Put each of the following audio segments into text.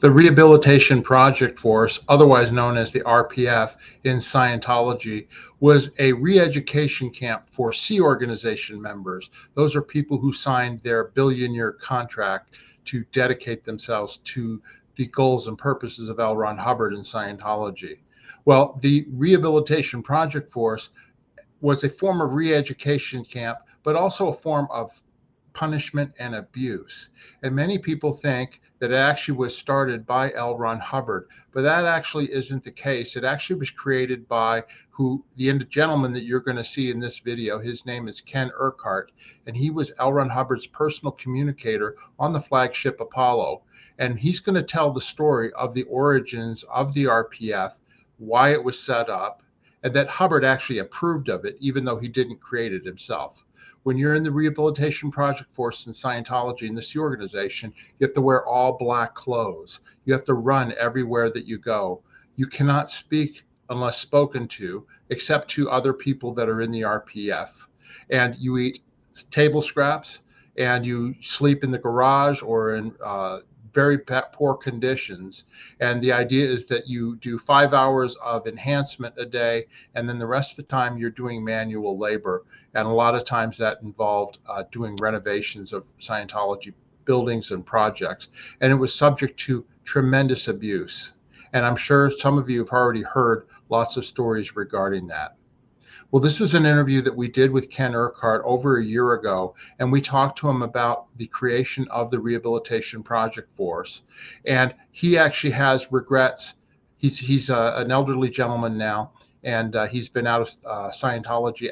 The Rehabilitation Project Force, otherwise known as the RPF in Scientology, was a re-education camp for Sea Organization members. Those are people who signed their billion-year contract to dedicate themselves to the goals and purposes of L. Ron Hubbard and Scientology. Well, the Rehabilitation Project Force was a form of re-education camp, but also a form of punishment and abuse. And many people think that it actually was started by L. Ron Hubbard, but that actually isn't the case. It actually was created by the gentleman that you're going to see in this video. His name is Ken Urquhart, and he was L. Ron Hubbard's personal communicator on the Flagship Apollo. And he's going to tell the story of the origins of the RPF, why it was set up, and that Hubbard actually approved of it, even though he didn't create it himself. When you're in the Rehabilitation Project Force in Scientology, in the Sea Organization, you have to wear all black clothes. You have to run everywhere that you go. You cannot speak unless spoken to, except to other people that are in the RPF. And you eat table scraps, and you sleep in the garage or in very poor conditions. And the idea is that you do 5 hours of enhancement a day, and then the rest of the time you're doing manual labor. And a lot of times that involved doing renovations of Scientology buildings and projects. And it was subject to tremendous abuse. And I'm sure some of you have already heard lots of stories regarding that. Well, this was an interview that we did with Ken Urquhart over a year ago, and we talked to him about the creation of the Rehabilitation Project Force. And he actually has regrets. He's an elderly gentleman now, and he's been out of Scientology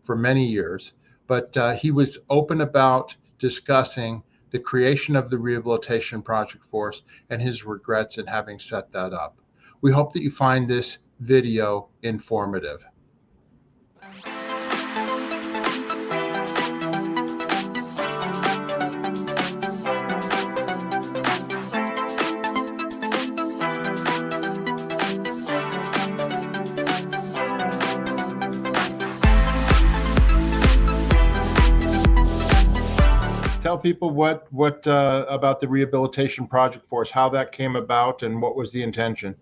for many years. But he was open about discussing the creation of the Rehabilitation Project Force and his regrets in having set that up. We hope that you find this video informative. Tell people what about the Rehabilitation Project Force, how that came about, and what was the intention.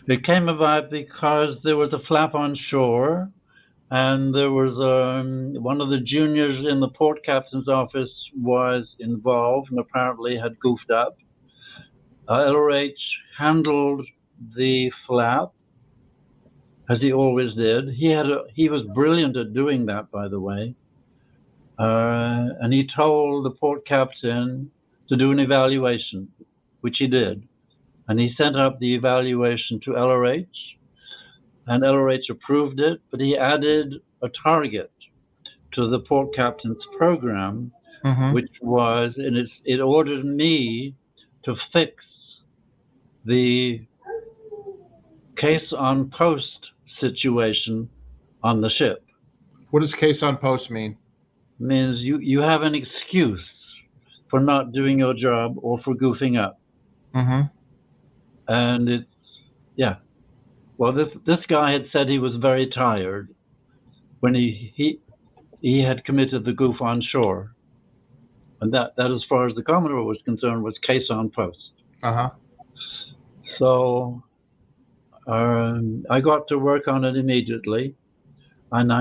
It came about because there was a flap on shore, and there was one of the juniors in the port captain's office was involved and apparently had goofed up. LRH handled the flap, as he always did. He was brilliant at doing that, by the way. And he told the port captain to do an evaluation, which he did. And he sent up the evaluation to LRH, and LRH approved it, but he added a target to the port captain's program, which was, and it ordered me to fix the case on post situation on the ship. What does case on post mean? It means you have an excuse for not doing your job or for goofing up. And it's, yeah. Well, this guy had said he was very tired when he had committed the goof on shore. And that as far as the Commodore was concerned, was case on post. So I got to work on it immediately. And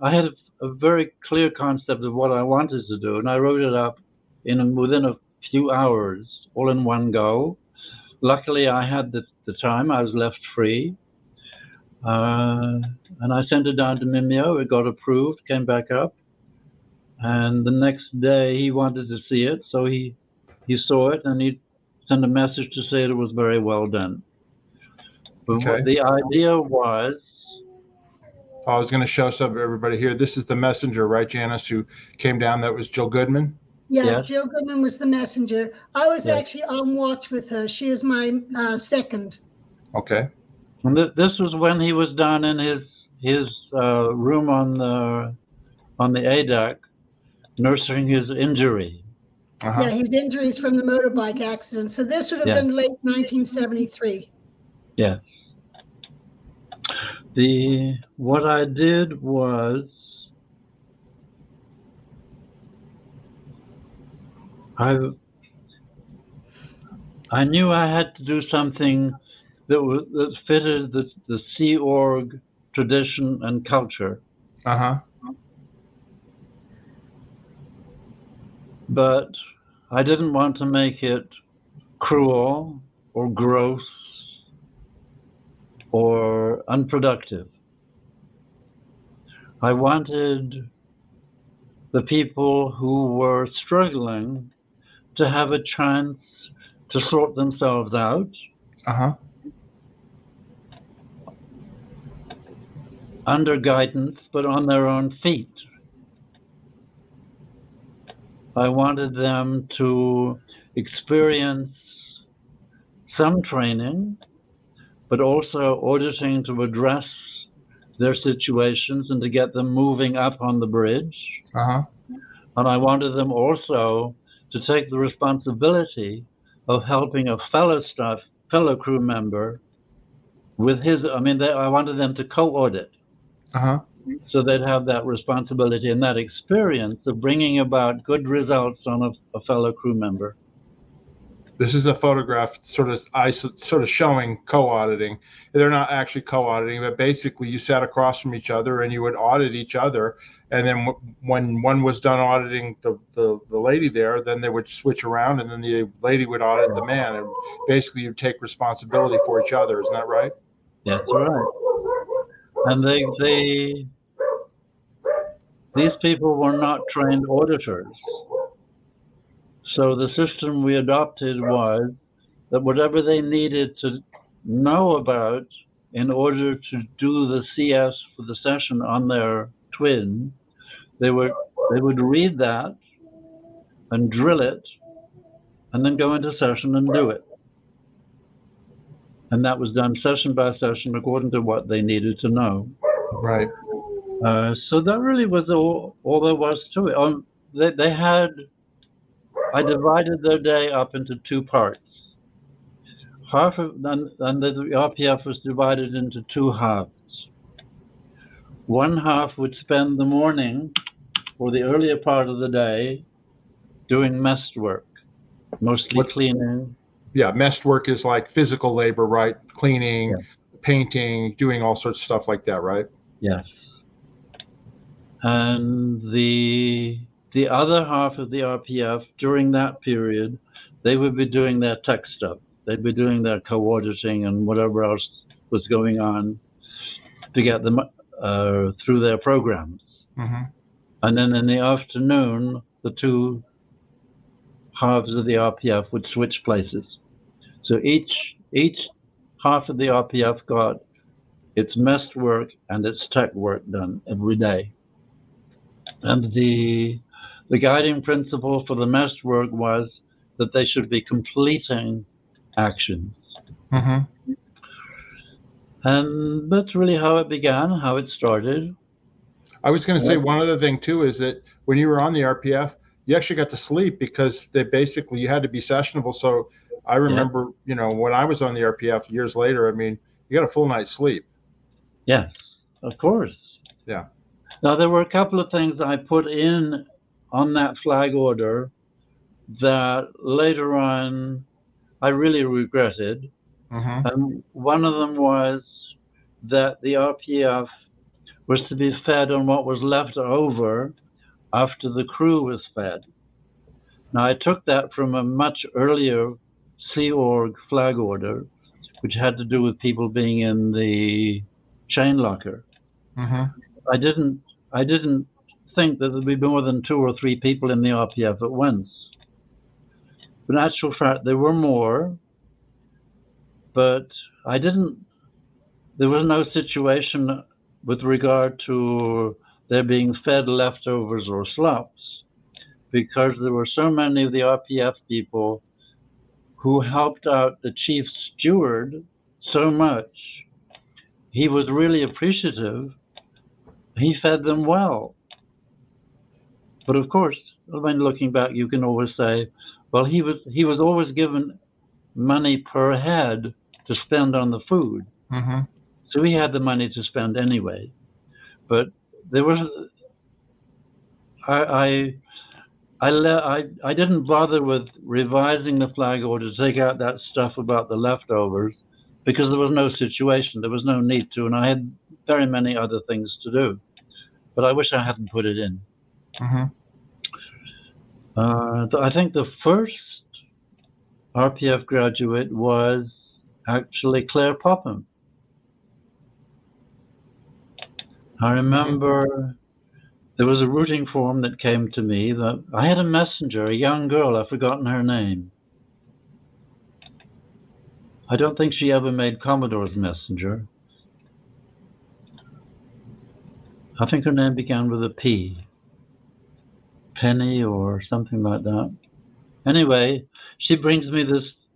I had a very clear concept of what I wanted to do. And I wrote it up within a few hours, all in one go. Luckily, I had the time. I was left free. And I sent it down to Mimeo. It got approved, came back up. And the next day, he wanted to see it. So he saw it, and he sent a message to say it was very well done. But what the idea was... I was going to show some of everybody here. This is the messenger, right, Janice, who came down. That was Jill Goodman? Yeah, yes. Jill Goodman was the messenger. I was actually on watch with her. She is my second. Okay. And this was when he was down in his room on the A deck, nursing his injury. Yeah, his injuries from the motorbike accident. So this would have been late 1973. Yeah. What I did was I knew I had to do something that fitted the Sea Org tradition and culture. Uh-huh. But I didn't want to make it cruel or gross or unproductive. I wanted the people who were struggling to have a chance to sort themselves out. Uh-huh. Under guidance, but on their own feet. I wanted them to experience some training, but also auditing to address their situations and to get them moving up on the bridge. Uh-huh. And I wanted them also to take the responsibility of helping a fellow crew member with his, I wanted them to co-audit. Uh-huh. So they'd have that responsibility and that experience of bringing about good results on a fellow crew member. This is a photograph sort of showing co-auditing. They're not actually co-auditing, but basically you sat across from each other and you would audit each other. And then when one was done auditing the lady there, then they would switch around and then the lady would audit the man. And basically you'd take responsibility for each other. Isn't that right? That's right. And these people were not trained auditors. So the system we adopted was that whatever they needed to know about in order to do the CS for the session on their twin, they would read that and drill it and then go into session and do it. And that was done session by session according to what they needed to know. Right. So that really was all there was to it. I divided their day up into two parts. And the RPF was divided into two halves. One half would spend the morning or the earlier part of the day doing messed work, mostly cleaning. Yeah, messed work is like physical labor, right? Cleaning, painting, doing all sorts of stuff like that, right? Yes. And the other half of the RPF during that period, they would be doing their tech stuff. They'd be doing their co-auditing and whatever else was going on to get them through their programs. Mm-hmm. And then in the afternoon, the two halves of the RPF would switch places. So each half of the RPF got its messed work and its tech work done every day. And the guiding principle for the messed work was that they should be completing actions. Mm-hmm. And that's really how it began, how it started. I was going to say one other thing too is that when you were on the RPF, you actually got to sleep because you had to be sessionable. So I remember, when I was on the RPF years later, you got a full night's sleep. Yes, of course. Yeah. Now, there were a couple of things I put in on that flag order that later on I really regretted. Mm-hmm. And one of them was that the RPF was to be fed on what was left over after the crew was fed. Now, I took that from a much earlier Sea Org flag order, which had to do with people being in the chain locker. Mm-hmm. I didn't think that there'd be more than 2 or 3 people in the RPF at once. But in actual fact, there were more, but there was no situation with regard to there being fed leftovers or slops, because there were so many of the RPF people who helped out the chief steward so much. He was really appreciative. He fed them well. But of course, when looking back, you can always say, well, he was always given money per head to spend on the food. Mm-hmm. So he had the money to spend anyway. But there was, I didn't bother with revising the flag order to take out that stuff about the leftovers because there was no situation. There was no need to, and I had very many other things to do. But I wish I hadn't put it in. I think the first RPF graduate was actually Claire Popham. I remember there was a routing form that came to me that I had a messenger, a young girl, I've forgotten her name. I don't think she ever made Commodore's messenger. I think her name began with a P. Penny or something like that. Anyway, she brings me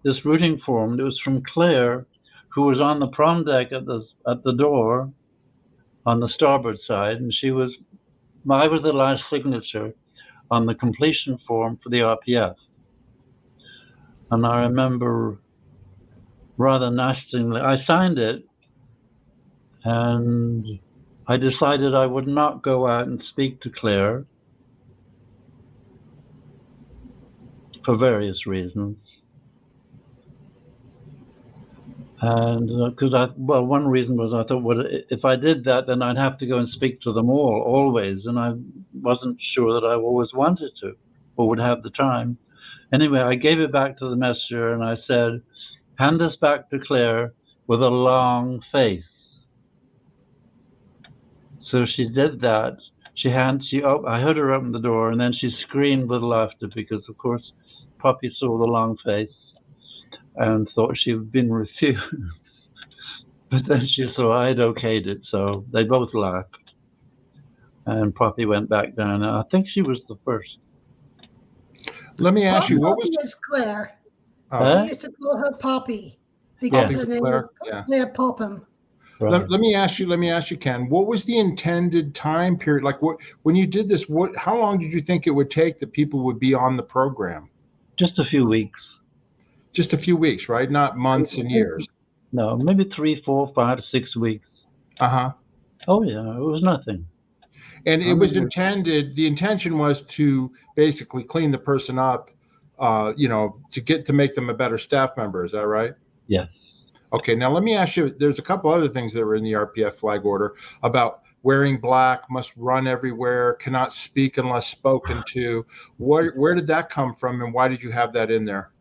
this routing form. It was from Claire, who was on the prom deck at the door on the starboard side, and I was the last signature on the completion form for the RPF. And I remember rather nastily, I signed it, and I decided I would not go out and speak to Claire for various reasons. And one reason was I thought, well, if I did that, then I'd have to go and speak to them all, always. And I wasn't sure that I always wanted to or would have the time. Anyway, I gave it back to the messenger and I said, hand this back to Claire with a long face. So she did that. I heard her open the door, and then she screamed with laughter because, of course, Poppy saw the long face and thought she'd been refused. But then she saw I'd okayed it, so they both laughed. And Poppy went back down. I think she was the first. Let me ask you, what was Claire? Oh. We used to call her Poppy because her name was Claire Popham. Right. Let me ask you, Ken, what was the intended time period? Like, when you did this, how long did you think it would take that people would be on the program? Just a few weeks. Just a few weeks, right? Not months and years. No, maybe 3, 4, 5, 6 weeks. Uh-huh. Oh, yeah, it was nothing. And it was intended, the intention was to basically clean the person up, to make them a better staff member. Is that right? Yes. Okay, now let me ask you, there's a couple other things that were in the RPF flag order about wearing black, must run everywhere, cannot speak unless spoken to. Where did that come from, and why did you have that in there?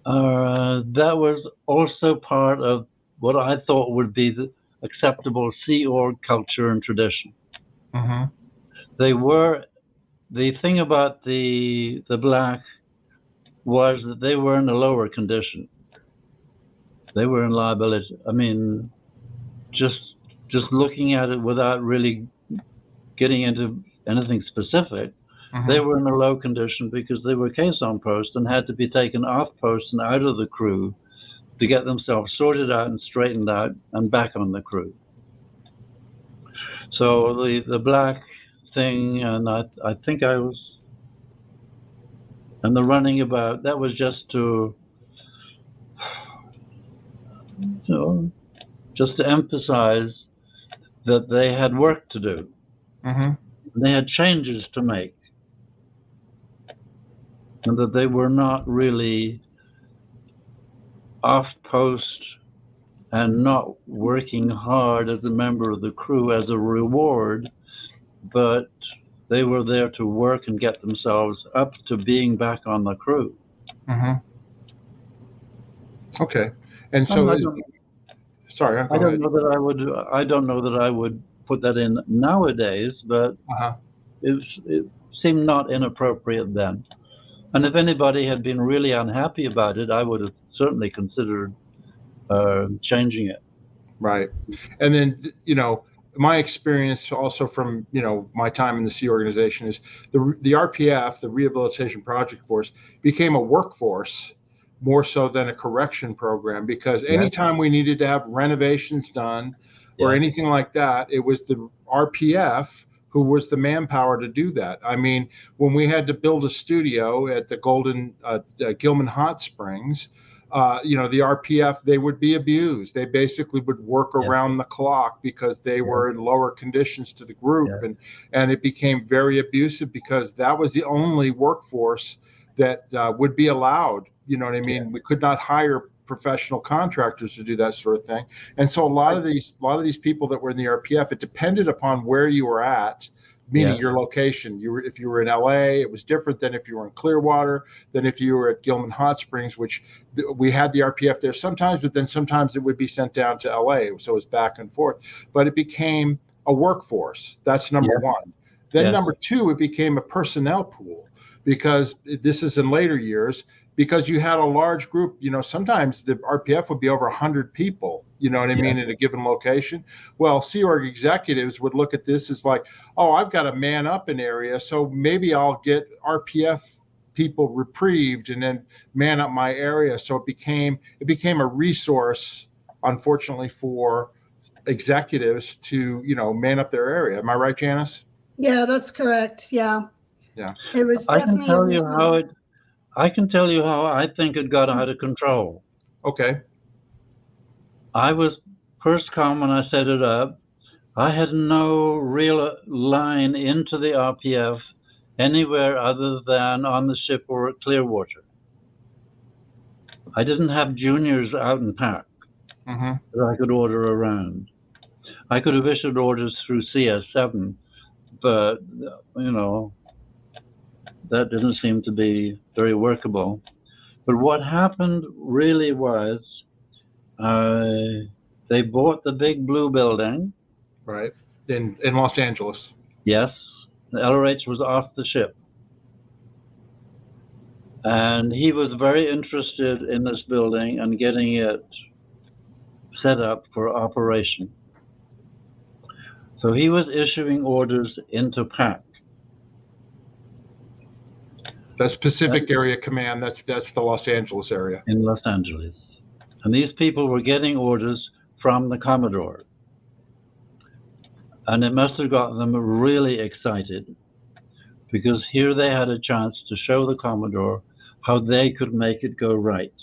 That was also part of what I thought would be the acceptable Sea Org culture and tradition. Mm-hmm. The thing about the black was that they were in a lower condition. They were in liability. I mean, just looking at it without really getting into anything specific, they were in a low condition because they were caisson post and had to be taken off post and out of the crew to get themselves sorted out and straightened out and back on the crew. So the black thing, and I think I was, and the running about, that was just to, just to emphasize that they had work to do. They had changes to make, and that they were not really off post and not working hard as a member of the crew as a reward, but they were there to work and get themselves up to being back on the crew. Okay, and so I don't know that I would put that in nowadays, but it seemed not inappropriate then. And if anybody had been really unhappy about it, I would have certainly considered changing it. Right. And then, my experience also from, my time in the Sea Organization is the RPF, the Rehabilitation Project Force, became a workforce more so than a correction program, because anytime we needed to have renovations done or anything like that, it was the RPF who was the manpower to do that. I mean, when we had to build a studio at the Gilman Hot Springs, the RPF, they would be abused. They basically would work around the clock because they were in lower conditions to the group. And it became very abusive because that was the only workforce that would be allowed. You know what I mean? We could not hire professional contractors to do that sort of thing. And so a lot of these people that were in the RPF, it depended upon where you were at, meaning your location. If you were in LA, it was different than if you were in Clearwater, than if you were at Gilman Hot Springs, which we had the RPF there sometimes, but then sometimes it would be sent down to LA. So it was back and forth. But it became a workforce. That's number one. Then number two, it became a personnel pool, because this is in later years, because you had a large group. Sometimes the RPF would be over 100 people, you know what I mean, in a given location. Well, Sea Org executives would look at this as like, oh, I've got to man up an area, so maybe I'll get RPF people reprieved and then man up my area. So it became a resource, unfortunately, for executives to, man up their area. Am I right, Janice? Yeah, that's correct. Yeah. It was definitely. I can tell you how I think it got out of control. Okay. I was first come when I set it up. I had no real line into the RPF anywhere other than on the ship or at Clearwater. I didn't have juniors out in PAC that I could order around. I could have issued orders through CS7, but, that didn't seem to be very workable. But what happened really was they bought the big blue building. Right, in Los Angeles. Yes, the LRH was off the ship. And he was very interested in this building and getting it set up for operation. So he was issuing orders into PAC. That's Pacific Area Command. That's the Los Angeles area. In Los Angeles. And these people were getting orders from the Commodore. And it must have gotten them really excited, because here they had a chance to show the Commodore how they could make it go right.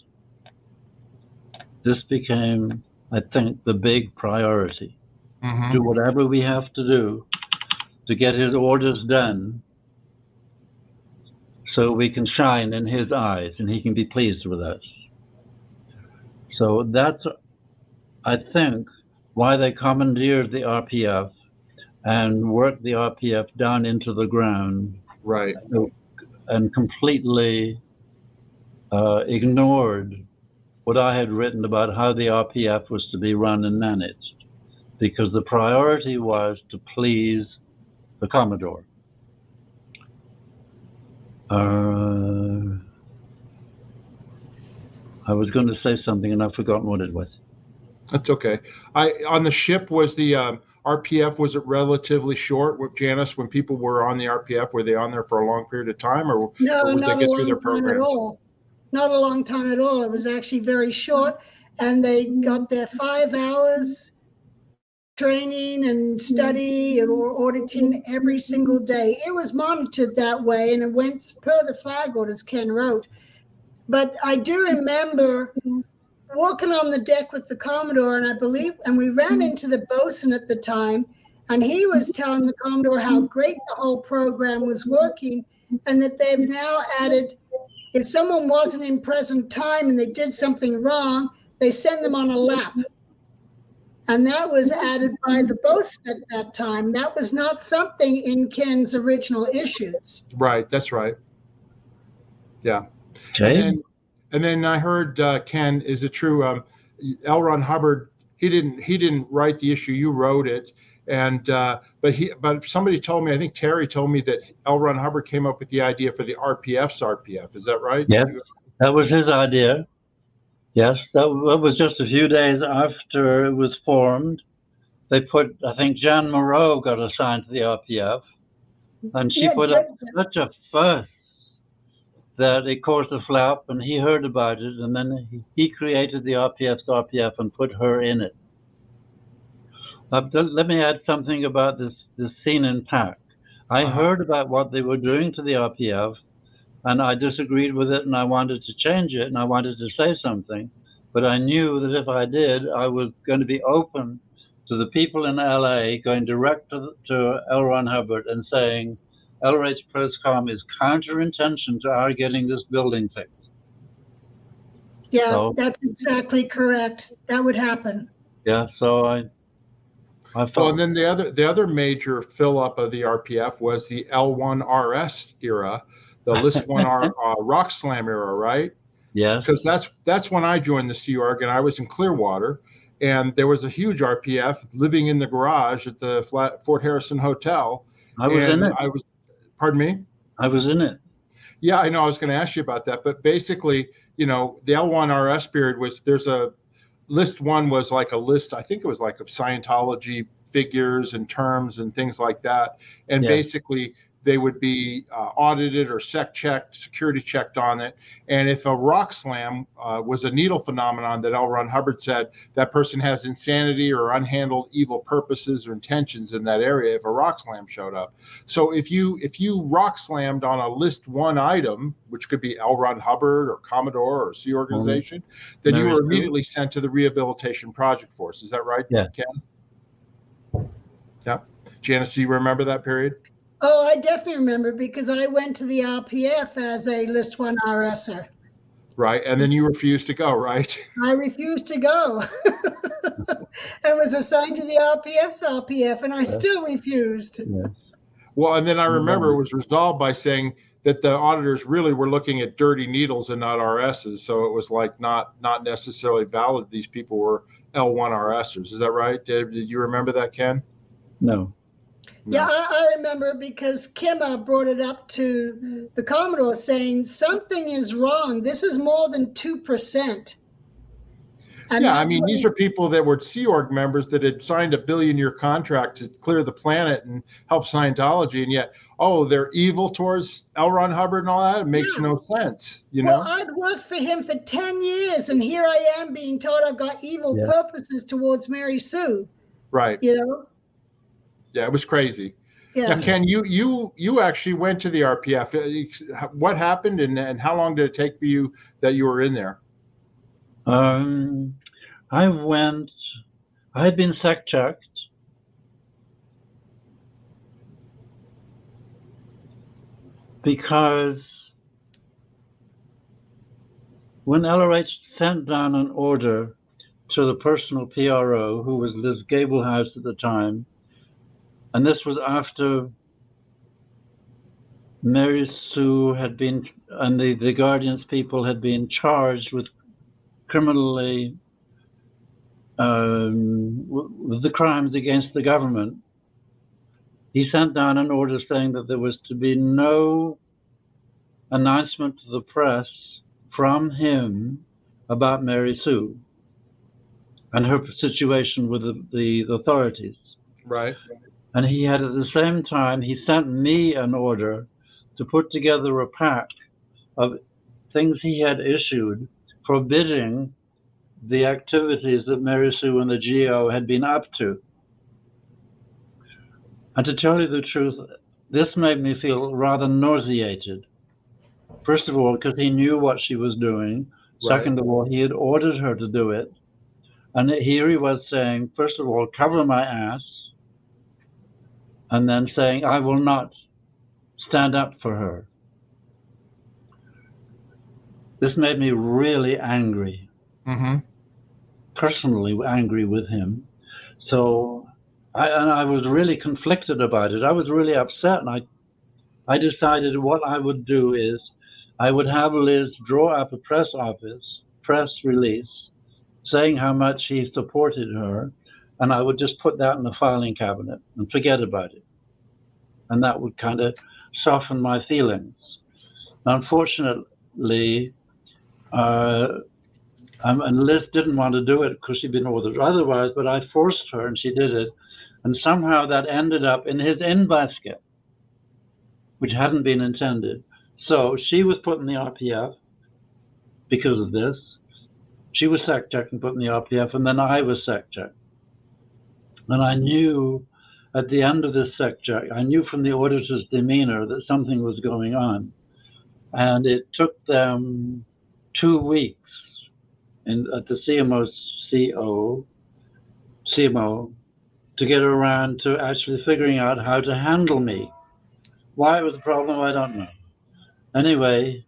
This became, I think, the big priority. Do whatever we have to do to get his orders done, so we can shine in his eyes and he can be pleased with us. So that's, I think, why they commandeered the RPF and worked the RPF down into the ground. Right. And completely ignored what I had written about how the RPF was to be run and managed, because the priority was to please the Commodore. I was going to say something and I've forgotten what it was. That's okay. On the ship, was the RPF, was it relatively short with Janice? When people were on the RPF, were they on there for a long period of time, or would they get through their programs? Not a long time at all. It was actually very short, and they got their 5 hours training and study or auditing every single day. It was monitored that way, and it went per the flag orders Ken wrote. But I do remember walking on the deck with the Commodore, and we ran into the bosun at the time, and he was telling the Commodore how great the whole program was working, and that they've now added, if someone wasn't in present time and they did something wrong, they send them on a lap. And that was added by the bosun at that time. That was not something in Ken's original issues. Right, that's right. Yeah. Okay. And then I heard, Ken, is it true? L. Ron Hubbard, he didn't write the issue. You wrote it, and but somebody told me, I think Terry told me, that L. Ron Hubbard came up with the idea for the RPF's RPF. Is that right? Yes, that was his idea. Yes, that was just a few days after it was formed. They put, I think Jan Moreau got assigned to the RPF, and she put up such a fuss that it caused a flap, and he heard about it, and then he created the RPF's RPF and put her in it. Let me add something about this scene in PAC. I heard about what they were doing to the RPF and I disagreed with it, and I wanted to change it, and I wanted to say something. But I knew that if I did, I was going to be open to the people in LA going direct to L. Ron Hubbard and saying, LRH Presscom is counter-intention to our getting this building fixed. Yeah, So, that's exactly correct. That would happen. yeah, so I felt. Well, and then the other major fill up of the RPF was the L1RS era, the List 1R Rock Slam era, right? Yes. Because that's when I joined the Sea Org, and I was in Clearwater, and there was a huge RPF living in the garage at the Fort Harrison Hotel. I was in it. Pardon me? I was in it. Yeah, I know. I was going to ask you about that, but basically, the L1RS period was, there's a list one was like a list, I think it was like of Scientology figures and terms and things like that. And basically they would be audited or security checked on it. And if a rock slam was a needle phenomenon that L. Ron Hubbard said, that person has insanity or unhandled evil purposes or intentions in that area if a rock slam showed up. So if you rock slammed on a list one item, which could be L. Ron Hubbard or Commodore or Sea Organization, then you were immediately sent to the Rehabilitation Project Force. Is that right, Ken? Yeah. Janice, do you remember that period? Oh, I definitely remember, because I went to the RPF as a List 1 RSer. Right. And then you refused to go, right? I refused to go. I was assigned to the RPF, and I still refused. Yeah. Well, and then I remember it was resolved by saying that the auditors really were looking at dirty needles and not RSs. So it was like not necessarily valid. These people were L1 RSers. Is that right? Did you remember that, Ken? No. Yeah, I remember, because Kimma brought it up to the Commodore saying something is wrong. This is more than 2%. And yeah, I mean, these are people that were Sea Org members that had signed a billion-year contract to clear the planet and help Scientology, and yet, they're evil towards L. Ron Hubbard and all that. It makes no sense, Well, I'd worked for him for 10 years, and here I am being told I've got evil purposes towards Mary Sue. Right. Yeah, it was crazy. Yeah. Now, Ken, you actually went to the RPF. What happened, and how long did it take for you that you were in there? I had been sec-checked. Because when LRH sent down an order to the personal PRO, who was Liz Gablehouse at the time, and this was after Mary Sue had been, and the Guardian's people had been charged with criminally, with the crimes against the government, he sent down an order saying that there was to be no announcement to the press from him about Mary Sue and her situation with the authorities. Right. And he had, at the same time, he sent me an order to put together a pack of things he had issued forbidding the activities that Mary Sue and the GO had been up to. And to tell you the truth, this made me feel rather nauseated. First of all, because he knew what she was doing. Right. Second of all, he had ordered her to do it. And here he was saying, first of all, cover my ass. And then saying, I will not stand up for her. This made me really angry. Mm-hmm. Personally angry with him. So I was really conflicted about it. I was really upset, and I decided what I would do is I would have Liz draw up a press release saying how much he supported her, and I would just put that in the filing cabinet and forget about it. And that would kind of soften my feelings. Unfortunately, and Liz didn't want to do it because she'd been ordered otherwise, but I forced her and she did it. And somehow that ended up in his in basket, which hadn't been intended. So she was put in the RPF because of this. She was sec-checked and put in the RPF, and then I was sec-checked. And I knew at the end of this sec-check, I knew from the auditor's demeanor that something was going on. And it took them 2 weeks at the CMO to get around to actually figuring out how to handle me. Why it was a problem, I don't know. Anyway,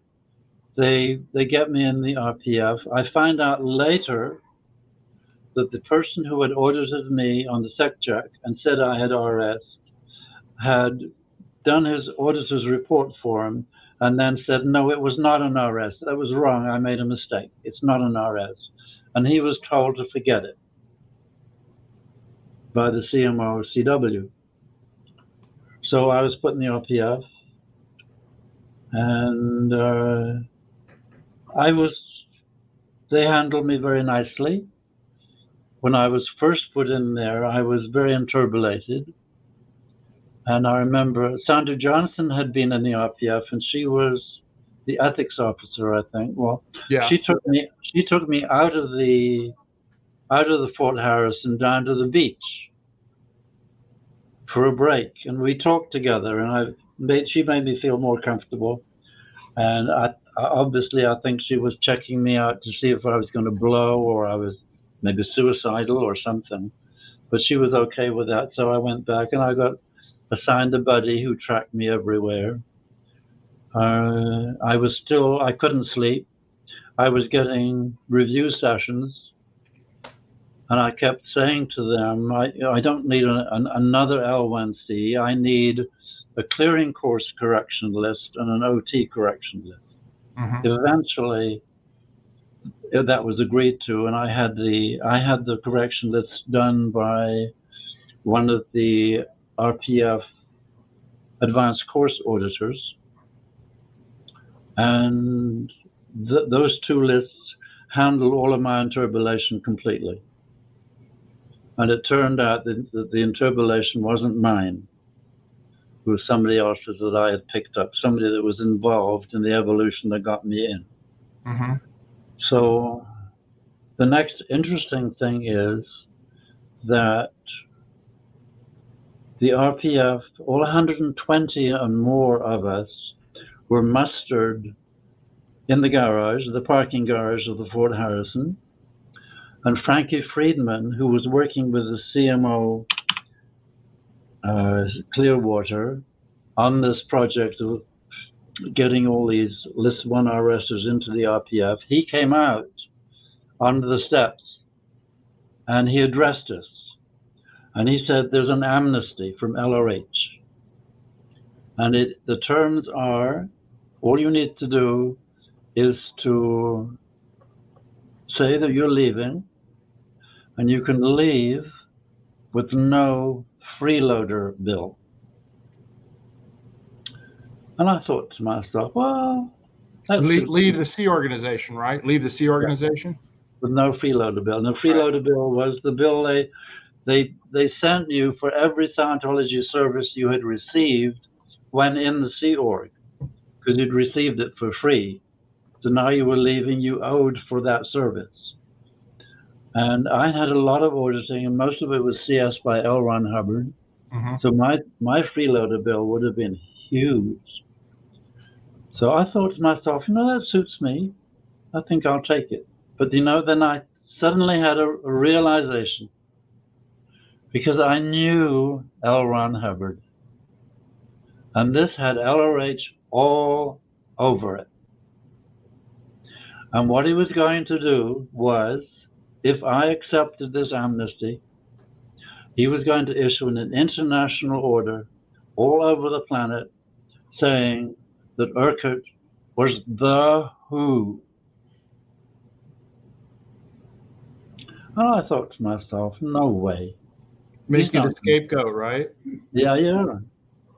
they get me in the RPF. I find out later that the person who had audited me on the sec check and said I had RS had done his auditor's report for him and then said, no, it was not an RS. That was wrong. I made a mistake. It's not an RS. And he was told to forget it by the CMO CW. So I was put in the RPF, and they handled me very nicely. When I was first put in there, I was very interpolated. And I remember Sandra Johnson had been in the RPF, and she was the ethics officer, I think. Well, Yeah. She took me out of the Fort Harris and down to the beach for a break, and we talked together, and she made me feel more comfortable. And obviously I think she was checking me out to see if I was going to blow or I was maybe suicidal or something. But she was okay with that, so I went back and I got assigned a buddy who tracked me everywhere. I couldn't sleep. I was getting review sessions, and I kept saying to them, I don't need another L1C. I need a clearing course correction list and an OT correction list. Mm-hmm. Eventually, that was agreed to, and I had the correction list done by one of the RPF advanced course auditors, and those two lists handle all of my interpolation completely. And it turned out that the interpolation wasn't mine. It was somebody else's that I had picked up, somebody that was involved in the evolution that got me in. Mm-hmm. So the next interesting thing is that the RPF, all 120 and more of us, were mustered in the garage, the parking garage of the Fort Harrison. And Frankie Friedman, who was working with the CMO Clearwater on this project of getting all these List 1 RSers into the RPF, he came out onto the steps and he addressed us. And he said, there's an amnesty from LRH. And the terms are, all you need to do is to say that you're leaving, and you can leave with no freeloader bill. And I thought to myself, well, leave the C organization, right? Leave the C organization? With no freeloader bill. And the freeloader bill was the bill they sent you for every Scientology service you had received when in the Sea Org, because you'd received it for free. So now you were leaving, you owed for that service. And I had a lot of auditing, and most of it was CS by L. Ron Hubbard. Mm-hmm. So my freeloader bill would have been huge. So I thought to myself, that suits me. I think I'll take it. But then I suddenly had a realization, because I knew L. Ron Hubbard, and this had LRH all over it. And what he was going to do was, if I accepted this amnesty, he was going to issue an international order all over the planet saying that Urquhart was the WHO. And I thought to myself, no way. Make you the scapegoat, right? Yeah.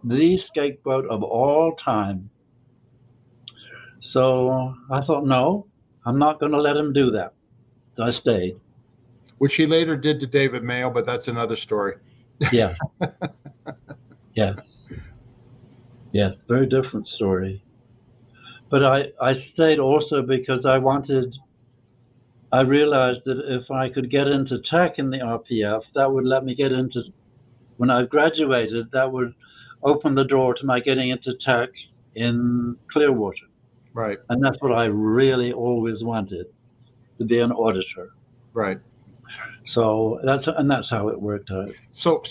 The scapegoat of all time. So I thought, no, I'm not going to let him do that. So I stayed. Which he later did to David Mayo, but that's another story. Yeah. Yes, very different story. But I stayed also because I realized that if I could get into tech in the RPF, that would let me get into, when I graduated, that would open the door to my getting into tech in Clearwater. Right. And that's what I really always wanted, to be an auditor. Right. So that's how it worked out. So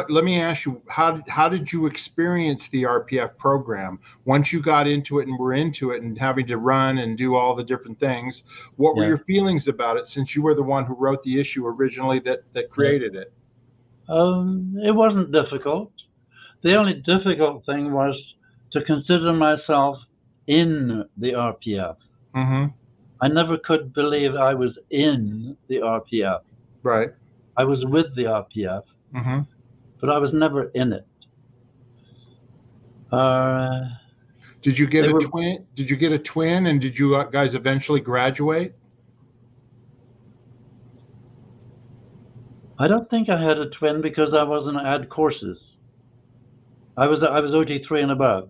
let me ask you, how did you experience the RPF program once you got into it and were into it and having to run and do all the different things? What were your feelings about it, since you were the one who wrote the issue originally that created it? It wasn't difficult. The only difficult thing was to consider myself in the RPF. Mm-hmm. I never could believe I was in the RPF. Right. I was with the RPF, Mm-hmm. but I was never in it. Did you get a twin? Did you get a twin, and did you guys eventually graduate? I don't think I had a twin because I wasn't add courses. I was OT3 and above.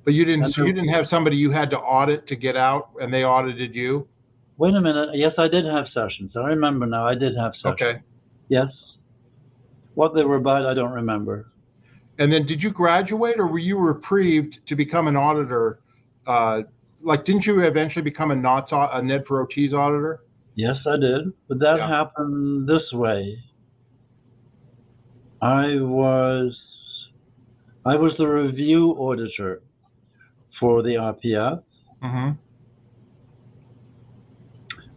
But you didn't. So you didn't have somebody you had to audit to get out, and they audited you? Wait a minute. Yes, I did have sessions. I remember now. I did have sessions. Okay. Yes. What they were about, I don't remember. And then, did you graduate, or were you reprieved to become an auditor? Didn't you eventually become a Ned for OT's auditor? Yes, I did. But that happened this way. I was the review auditor for the RPF. Mm-hmm.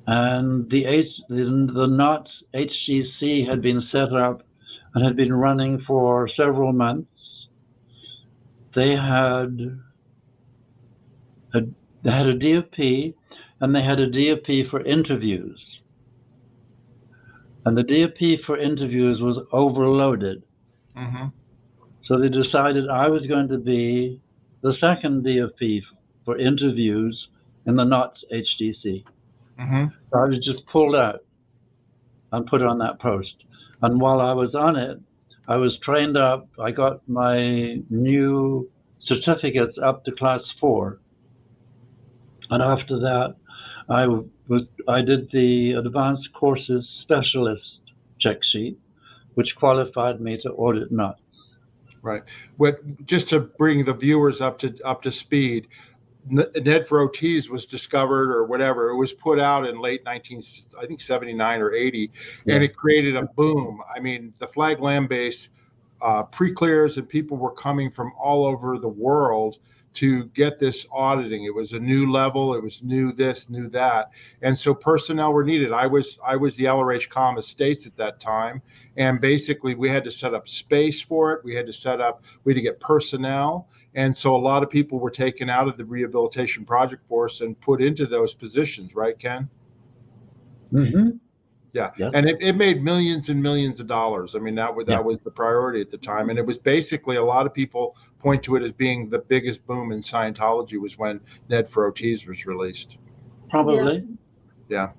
And the NOTS HGC had been set up and had been running for several months. They had a DFP, and they had a DFP for interviews. And the DFP for interviews was overloaded. Mm-hmm. So they decided I was going to be the second DFP for interviews in the NOTS HGC. Mm-hmm. So I was just pulled out and put on that post. And while I was on it, I was trained up. I got my new certificates up to class 4. And after that, I did the advanced courses specialist check sheet, which qualified me to audit NOTS. Right. Just to bring the viewers up to speed, Ned for OTs was discovered, or whatever. It was put out in late 79 or 80, and it created a boom. I mean, the flag land base pre-clears, and people were coming from all over the world to get this auditing. It was a new level. It was new this, new that, and so personnel were needed. I was the LRH Com Estates at that time, and basically we had to set up space for it. We had to get personnel. And so a lot of people were taken out of the Rehabilitation Project Force and put into those positions, right, Ken? Mm-hmm. Yeah. Yep. And it made millions and millions of dollars. I mean, that was the priority at the time. And it was basically, a lot of people point to it as being the biggest boom in Scientology was when Ned for OTs was released. Probably. Yeah.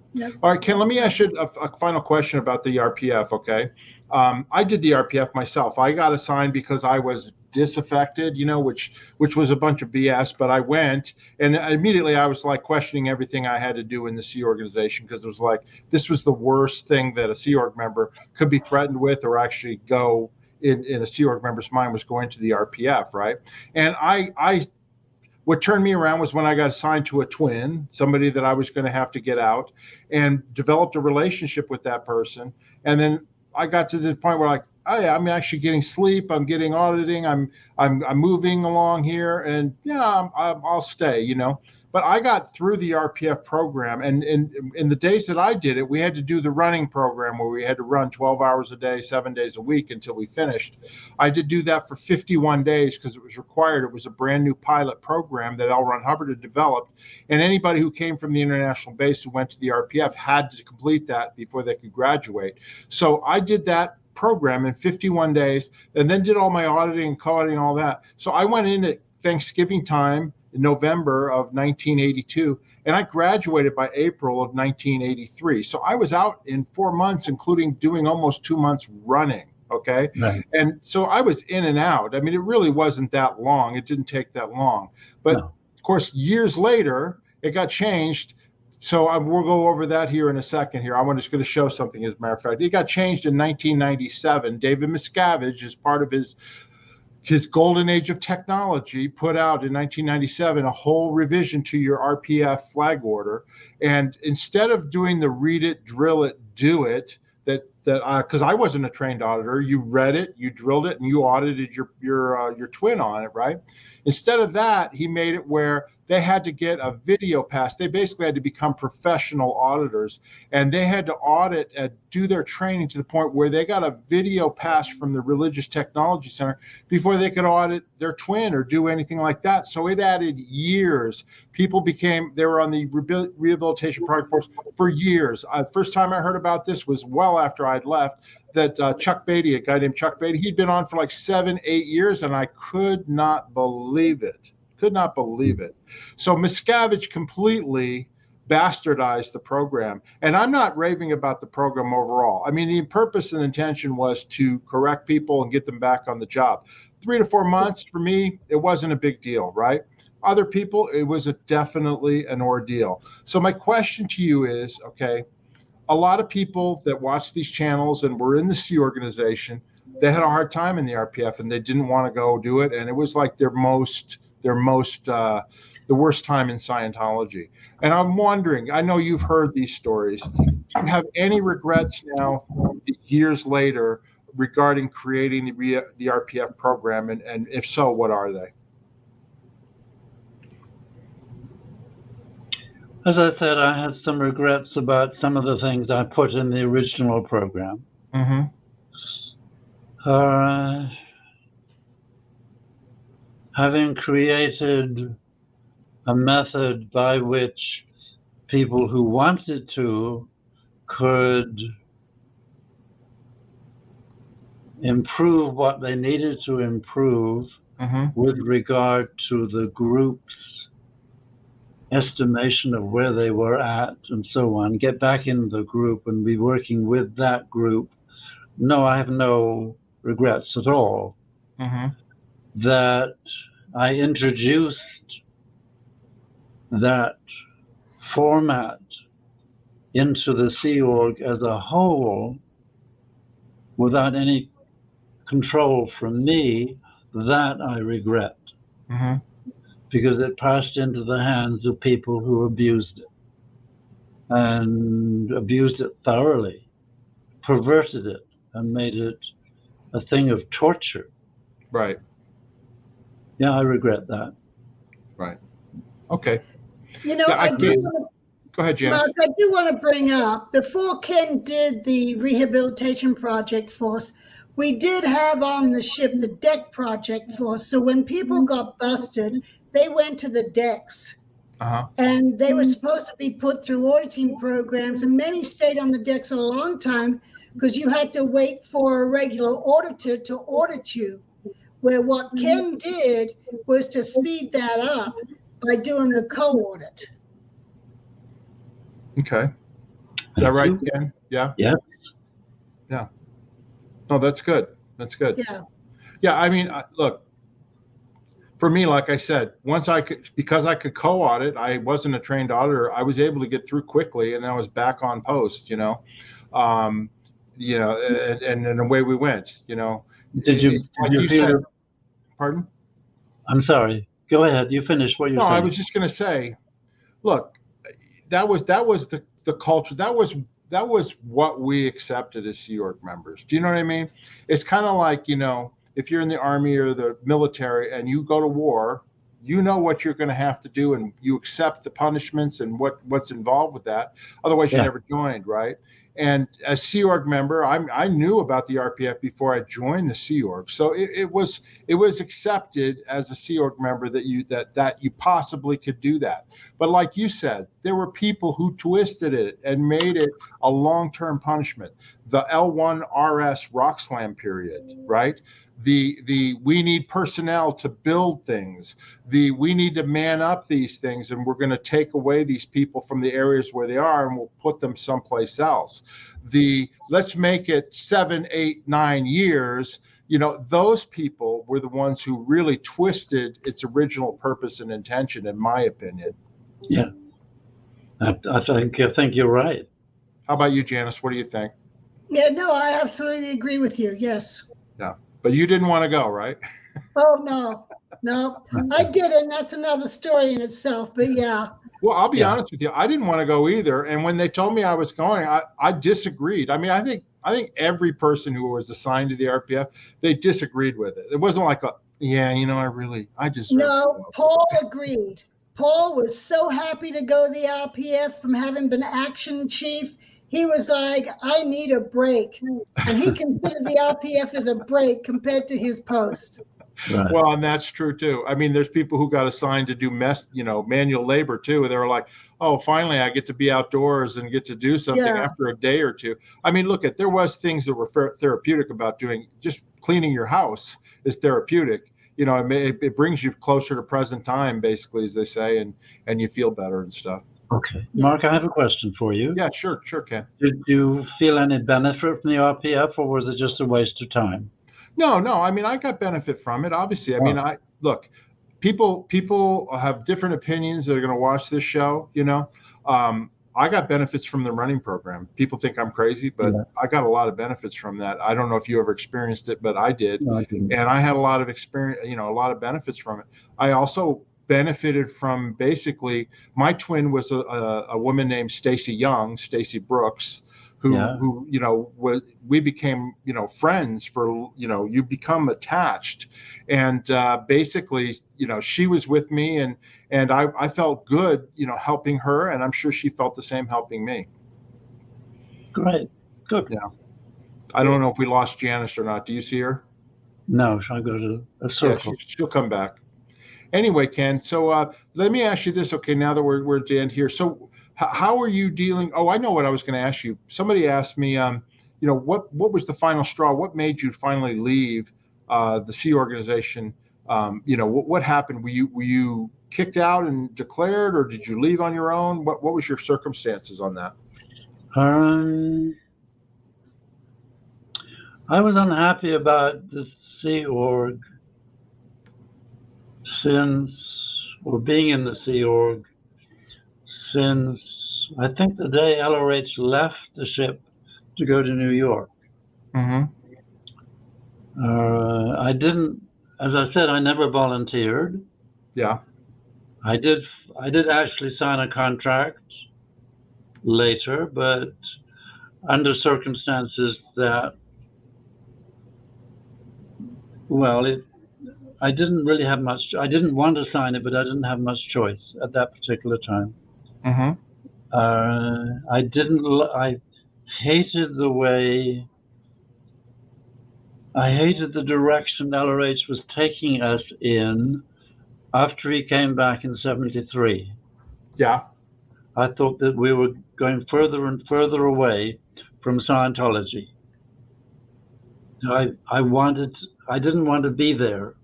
All right, Ken, let me ask you a final question about the RPF, okay? I did the RPF myself. I got assigned because I was disaffected, which was a bunch of BS, but I went, and immediately I was like questioning everything I had to do in the Sea organization, because it was like, this was the worst thing that a Sea Org member could be threatened with, or actually go in a Sea Org member's mind, was going to the RPF, right? And what turned me around was when I got assigned to a twin, somebody that I was going to have to get out, and developed a relationship with that person. And then I got to the point where I'm actually getting sleep. I'm getting auditing. I'm moving along here, and I'll stay, But I got through the RPF program, and in the days that I did it, we had to do the running program where we had to run 12 hours a day, 7 days a week until we finished. I did do that for 51 days because it was required. It was a brand new pilot program that L. Ron Hubbard had developed, and anybody who came from the international base who went to the RPF had to complete that before they could graduate. So I did that program in 51 days, and then did all my auditing and co-auditing, all that. So I went in at Thanksgiving time in November of 1982, and I graduated by April of 1983. So I was out in 4 months, including doing almost 2 months running. Okay. Right. And so I was in and out. I mean, it really wasn't that long. It didn't take that long. But of course, years later, it got changed. So we'll go over that here in a second here. I'm just going to show something, as a matter of fact. It got changed in 1997. David Miscavige, as part of his his golden age of technology, put out in 1997 a whole revision to your RPF flag order. And instead of doing the read it, drill it, do it, because I wasn't a trained auditor, you read it, you drilled it, and you audited your twin on it, right? Instead of that, he made it where they had to get a video pass. They basically had to become professional auditors, and they had to audit and do their training to the point where they got a video pass from the Religious Technology Center before they could audit their twin or do anything like that. So it added years. People they were on the Rehabilitation Project Force for years. First time I heard about this was well after I'd left, that Chuck Beatty, a guy named Chuck Beatty, he'd been on for like 7-8 years, and I could not believe it. So Miscavige completely bastardized the program. And I'm not raving about the program overall. I mean, the purpose and intention was to correct people and get them back on the job. 3 to 4 months, for me, it wasn't a big deal, right? Other people, it was definitely an ordeal. So my question to you is, okay, a lot of people that watch these channels and were in the Sea organization, they had a hard time in the RPF and they didn't want to go do it. And it was like the worst time in Scientology. And I'm wondering, I know you've heard these stories. Do you have any regrets now, years later, regarding creating the RPF program? And if so, what are they? As I said, I had some regrets about some of the things I put in the original program. Mm-hmm. Having created a method by which people who wanted to could improve what they needed to improve with regard to the group's estimation of where they were at and so on, get back in the group and be working with that group. No, I have no regrets at all. That I introduced that format into the Sea Org as a whole without any control from me, that I regret. Because it passed into the hands of people who abused it, and abused it thoroughly, perverted it, and made it a thing of torture. Right. Yeah, I regret that. Right. Okay. You know, Yeah, go ahead, Janice. Mark, I do want to bring up, before Ken did the Rehabilitation Project Force, we did have on the ship the deck project force. So when people got busted, they went to the decks. And they were supposed to be put through auditing programs, and many stayed on the decks a long time because you had to wait for a regular auditor to audit you. Where what Ken did was to speed that up by doing the co-audit. Okay. Is that right, Ken? Yeah? Yeah. Yeah. No, that's good. That's good. Yeah. Yeah, I mean, look, for me, like I said, because I could co-audit, I wasn't a trained auditor, I was able to get through quickly, and I was back on post, and away we went, Did you feel? Pardon? I'm sorry. Go ahead. You finish what you're saying. No, I was just going to say, look, that was the culture. That was what we accepted as Sea Org members. Do you know what I mean? It's kind of like, if you're in the Army or the military and you go to war, you know what you're going to have to do, and you accept the punishments and what's involved with that. Otherwise, you never joined, right? And as Sea Org member, I knew about the RPF before I joined the Sea Org, so it was accepted as a Sea Org member that you possibly could do that. But like you said, there were people who twisted it and made it a long-term punishment. The L1 RS rock slam period, right? The we need personnel to build things. We need to man up these things, and we're going to take away these people from the areas where they are, and we'll put them someplace else. Let's make it 7, 8, 9 years. Those people were the ones who really twisted its original purpose and intention, in my opinion. Yeah, I think you're right. How about you, Janice? What do you think? Yeah, no, I absolutely agree with you. Yes. Yeah. But you didn't want to go, right? Oh, no, I did, and that's another story in itself. But yeah, Well, I'll be honest with you. I didn't want to go either. And when they told me I was going, I disagreed. I mean, I think every person who was assigned to the RPF, they disagreed with it. It wasn't like I deserve to no, go. Paul agreed. Paul was so happy to go to the RPF from having been action chief. He was like, I need a break. And he considered the RPF as a break compared to his post. Right. Well, and that's true too. I mean, there's people who got assigned to do manual labor too. They were like, oh, finally I get to be outdoors and get to do something after a day or two. I mean, there was things that were therapeutic about doing, just cleaning your house is therapeutic. You know, it brings you closer to present time, basically, as they say, and you feel better and stuff. Okay. Mark, I have a question for you. Yeah, sure, Ken. Did you feel any benefit from the RPF, or was it just a waste of time? No. I mean, I got benefit from it, obviously. I mean, look, people have different opinions that are going to watch this show. You know, I got benefits from the running program. People think I'm crazy, but I got a lot of benefits from that. I don't know if you ever experienced it, but I did. No, I didn't. And I had a lot of experience, a lot of benefits from it. I also benefited from, basically, my twin was a woman named Stacy Brooks, who we became, friends for, you become attached. And basically, she was with me, and I felt good, helping her, and I'm sure she felt the same helping me. Great. Good. Yeah. I don't know if we lost Janice or not. Do you see her? No, she'll go to a circle. Yeah, she'll come back. Anyway, Ken, so let me ask you this. Okay, now that we're at the end here. So how are you dealing? Oh, I know what I was going to ask you. Somebody asked me, what was the final straw? What made you finally leave the Sea organization? What happened? Were you kicked out and declared, or did you leave on your own? What was your circumstances on that? I was unhappy about the Sea Org being in the Sea Org since, I think, the day LRH left the ship to go to New York. Mm-hmm. I didn't, as I said, I never volunteered. Yeah. I did actually sign a contract later, but under circumstances that, I didn't really have much. I didn't want to sign it, but I didn't have much choice at that particular time. Mm-hmm. I hated the way. I hated the direction LRH was taking us in after he came back in '73. Yeah. I thought that we were going further and further away from Scientology. I didn't want to be there,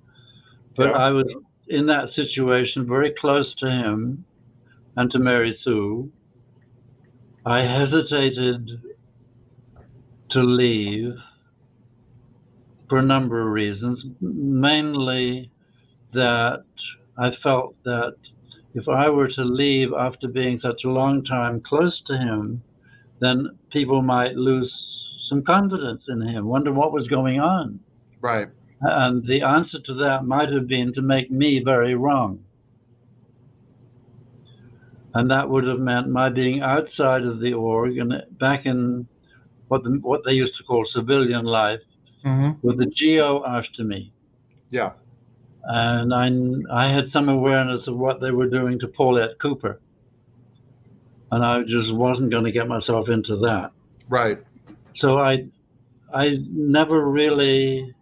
but I was in that situation very close to him and to Mary Sue. I hesitated to leave for a number of reasons, mainly that I felt that if I were to leave after being such a long time close to him, then people might lose some confidence in him, wonder what was going on. Right. And the answer to that might have been to make me very wrong. And that would have meant my being outside of the org and back in what they used to call civilian life, with the GO after me. Yeah. And I had some awareness of what they were doing to Paulette Cooper. And I just wasn't going to get myself into that. Right. So I never really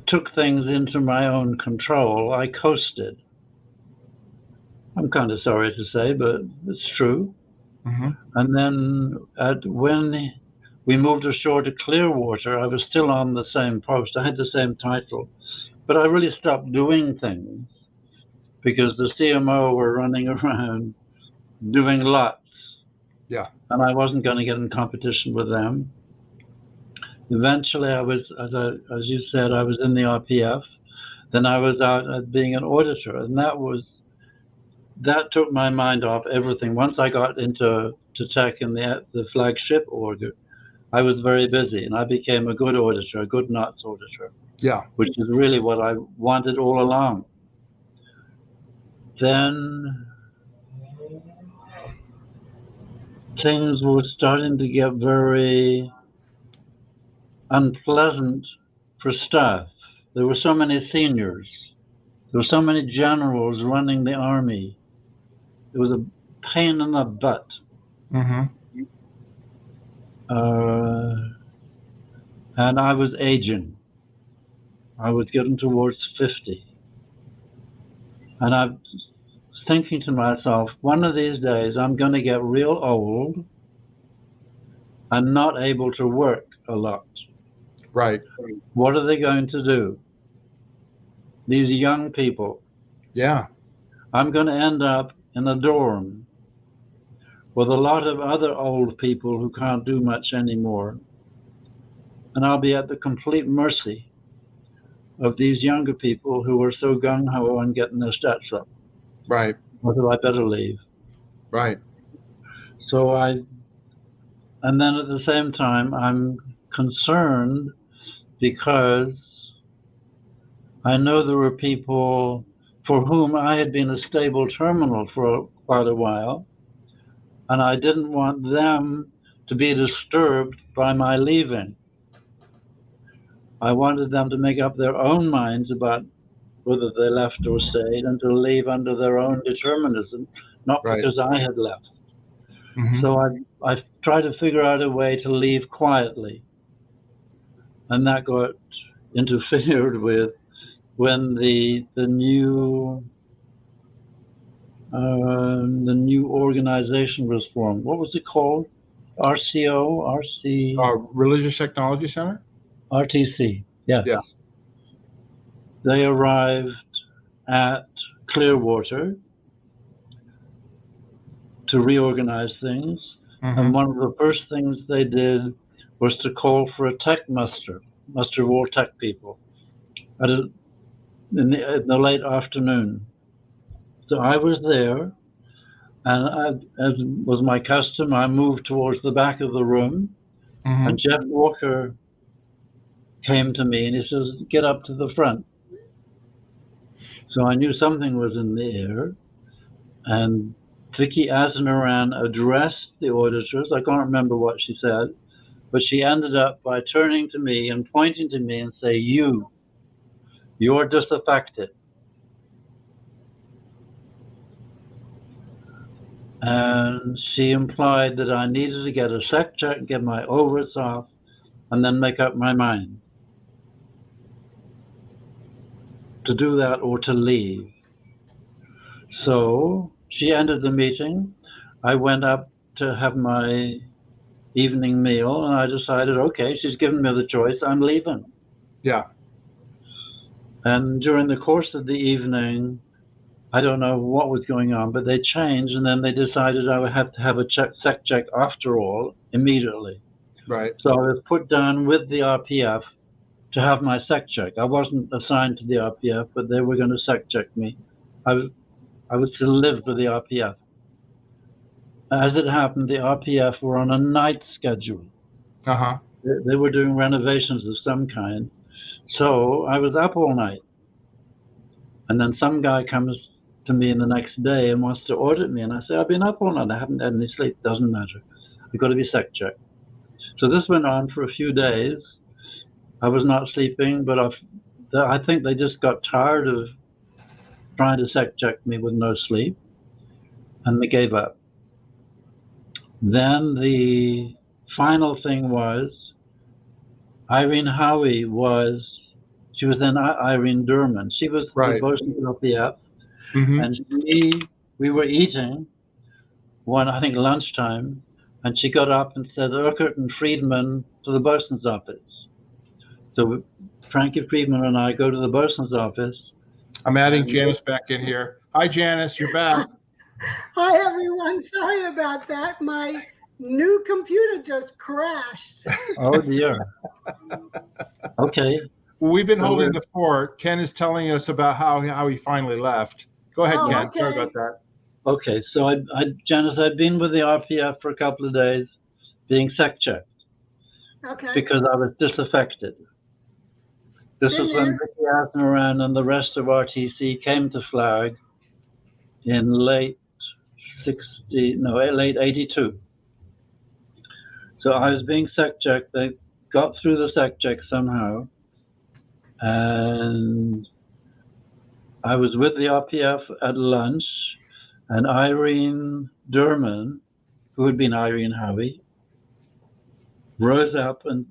took things into my own control. I coasted. I'm kind of sorry to say, but it's true. Mm-hmm. And then when we moved ashore to Clearwater, I was still on the same post. I had the same title, but I really stopped doing things because the CMO were running around doing lots. Yeah. And I wasn't going to get in competition with them. Eventually, I was, as you said, I was in the RPF. Then I was out being an auditor, and that took my mind off everything. Once I got into tech in the Flagship org, I was very busy, and I became a good auditor, a good knots auditor, Yeah. which is really what I wanted all along. Then things were starting to get very unpleasant for staff. There were so many seniors. There were so many generals running the army. It was a pain in the butt. Mm-hmm. And I was aging. I was getting towards 50. And I was thinking to myself, one of these days I'm going to get real old and not able to work a lot. Right. What are they going to do? These young people. Yeah. I'm going to end up in a dorm with a lot of other old people who can't do much anymore. And I'll be at the complete mercy of these younger people who are so gung-ho on getting their stats up. Right. Whether I better leave. Right. So and then at the same time, I'm concerned because I know there were people for whom I had been a stable terminal for quite a while, and I didn't want them to be disturbed by my leaving. I wanted them to make up their own minds about whether they left or stayed, and to leave under their own determinism, not Right. because I had left. Mm-hmm. So I tried to figure out a way to leave quietly, and that got interfered with when the new organization was formed. What was it called? Religious Technology Center? RTC, yes. Yeah. They arrived at Clearwater to reorganize things. Mm-hmm. And one of the first things they did was to call for a tech muster of all tech people in the late afternoon. So I was there, and as was my custom, I moved towards the back of the room, Mm-hmm. and Jeff Walker came to me and he says, "Get up to the front." So I knew something was in the air, and Vicky Azanaran addressed the auditors. I can't remember what she said, but she ended up by turning to me and pointing to me and say, "You're disaffected." And she implied that I needed to get a sec check, get my ovaries off, and then make up my mind to do that or to leave. So she ended the meeting. I went up to have my evening meal, and I decided, okay, she's given me the choice, I'm leaving. Yeah. And during the course of the evening, I don't know what was going on, but they changed, and then they decided I would have to have a sec check after all, immediately. Right. So I was put down with the RPF to have my sec check. I wasn't assigned to the RPF, but they were going to sec check me. I was to live with the RPF. As it happened, the RPF were on a night schedule. Uh-huh. They were doing renovations of some kind. So I was up all night. And then some guy comes to me the next day and wants to audit me. And I say, I've been up all night. I haven't had any sleep. Doesn't matter. I've got to be sec checked. So this went on for a few days. I was not sleeping, but I think they just got tired of trying to sec check me with no sleep, and they gave up. Then the final thing was Irene Howie she was then Irene Durman. She was Right. the bosun of the F, Mm-hmm. and we were eating I think lunchtime, and she got up and said, Urquhart and Friedman to the bosun's office. So Frankie Friedman and I go to the bosun's office. I'm adding Janice back in here. Hi, Janice, you're back. Hi, everyone. Sorry about that. My new computer just crashed. Oh, dear. Okay. Well, we've been holding the fort. Ken is telling us about how he finally left. Go ahead, Ken. Okay. Sorry about that. Okay, so Janice, I'd been with the RPF for a couple of days being sec checked. Okay. because I was disaffected. This Been was when there. Vicky Asnaran and the rest of RTC came to Flag in late 82. So I was being sec checked. They got through the sec check somehow, and I was with the RPF at lunch, and Irene Durman, who had been Irene Howie, rose up and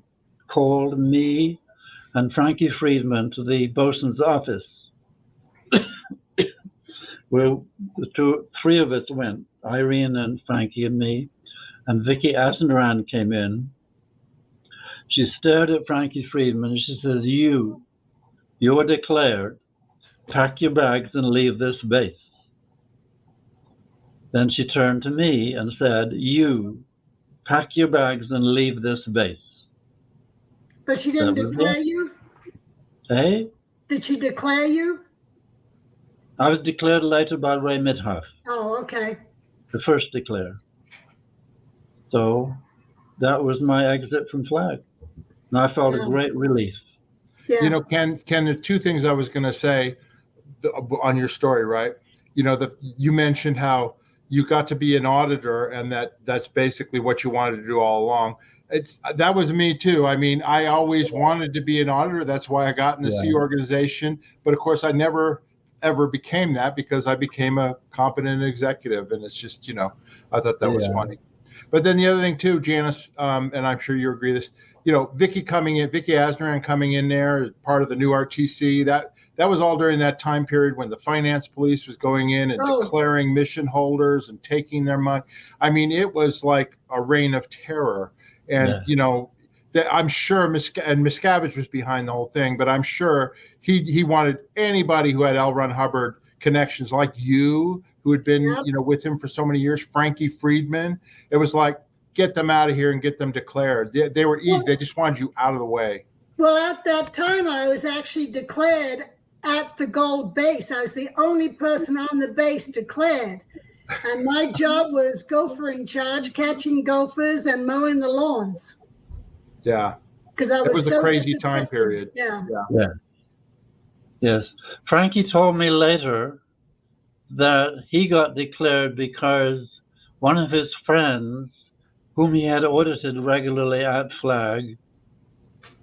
called me and Frankie Friedman to the bosun's office, where three of us went, Irene and Frankie and me, and Vicky Asnaran came in. She stared at Frankie Friedman and she says, you're declared, pack your bags and leave this base. Then she turned to me and said, you, pack your bags and leave this base. But she didn't That was declare it. you? Hey? Did she declare you? I was declared later by Ray Midhoff, Oh, okay. the first declare. So that was my exit from Flag. And I felt Yeah. a great relief. Yeah. You know, Ken, the two things I was going to say on your story, right? You know, you mentioned how you got to be an auditor, and that's basically what you wanted to do all along. That was me too. I mean, I always wanted to be an auditor. That's why I got in the Sea organization. But of course, I never ever became that because I became a competent executive. And it's just, you know, I thought that was funny. But then the other thing too, Janice, and I'm sure you agree this, you know, Vicky Asnaran coming in there as part of the new RTC, that was all during that time period when the finance police was going in and declaring mission holders and taking their money. I mean, it was like a reign of terror. And, you know, that I'm sure Miscavige was behind the whole thing, but I'm sure he wanted anybody who had L. Ron Hubbard connections like you, who had been, you know, with him for so many years, Frankie Friedman. It was like, get them out of here and get them declared. They were easy. They just wanted you out of the way. Well, at that time, I was actually declared at the gold base. I was the only person on the base declared. And my job was gopher in charge, catching gophers and mowing the lawns. Yeah. Because I was It was so a crazy time disaffected. period. Yeah. Yes. Frankie told me later that he got declared because one of his friends, whom he had audited regularly at Flag,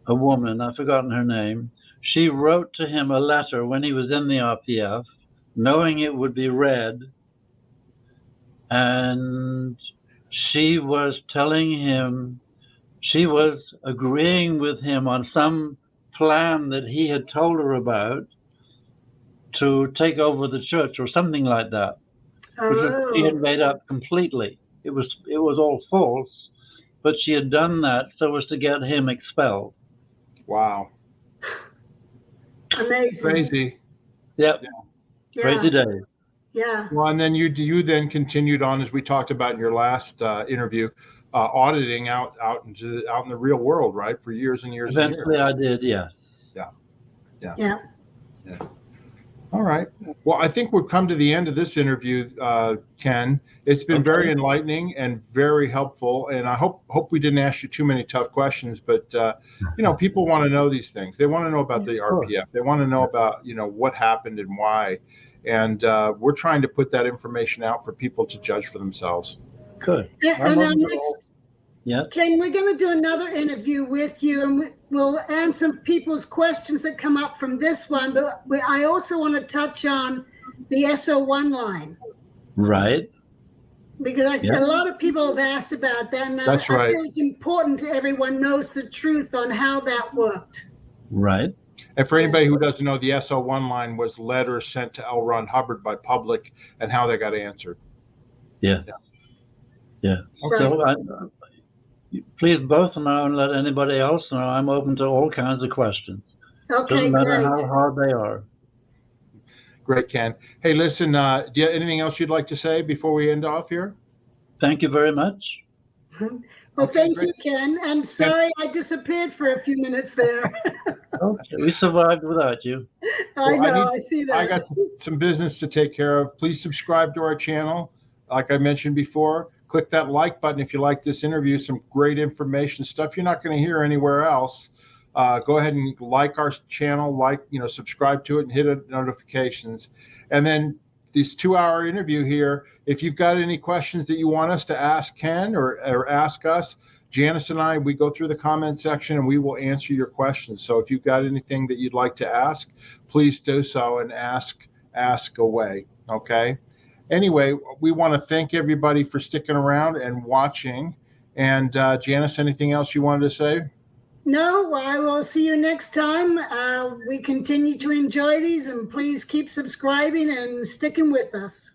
a woman, I've forgotten her name, she wrote to him a letter when he was in the RPF, knowing it would be read, and she was telling him, she was agreeing with him on some plan that he had told her about to take over the church or something like that, which she had made up completely. It was all false, but she had done that so as to get him expelled. Wow. Amazing. Crazy. Yep. Yeah. Crazy days. Yeah. Well, and then you then continued on, as we talked about in your last interview, auditing out in the real world, right, for years and years. Eventually, I did. Yeah. Yeah. All right. Well, I think we've come to the end of this interview, Ken. It's been very enlightening and very helpful, and I hope we didn't ask you too many tough questions. But you know, people want to know these things. They want to know about the RPF. They want to know about, you know, what happened and why. And we're trying to put that information out for people to judge for themselves. Good. And our next, Yeah. Ken, we're going to do another interview with you, and we'll answer people's questions that come up from this one. But I also want to touch on the SO1 line. Right. Because a lot of people have asked about that. And That's I right. feel it's important everyone knows the truth on how that worked. Right. And for anybody who doesn't know, the SO1 line was letters sent to L. Ron Hubbard by public and how they got answered. Yeah. Okay. So please both know and let anybody else know I'm open to all kinds of questions. Okay, Doesn't matter great. how hard they are. Great, Ken. Hey, listen, do you have anything else you'd like to say before we end off here? Thank you very much. Well, thank you, Ken. And sorry I disappeared for a few minutes there. Okay, we survived without you. I know, I see that. I got some business to take care of. Please subscribe to our channel. Like I mentioned before, click that like button if you like this interview. Some great information, stuff you're not going to hear anywhere else. Go ahead and like our channel, subscribe to it and hit notifications. And then this 2-hour interview here, if you've got any questions that you want us to ask Ken or ask us, Janice and I, we go through the comment section and we will answer your questions. So if you've got anything that you'd like to ask, please do so and ask away. Okay. Anyway, we want to thank everybody for sticking around and watching. And Janice, anything else you wanted to say? No, I will see you next time. We continue to enjoy these, and please keep subscribing and sticking with us.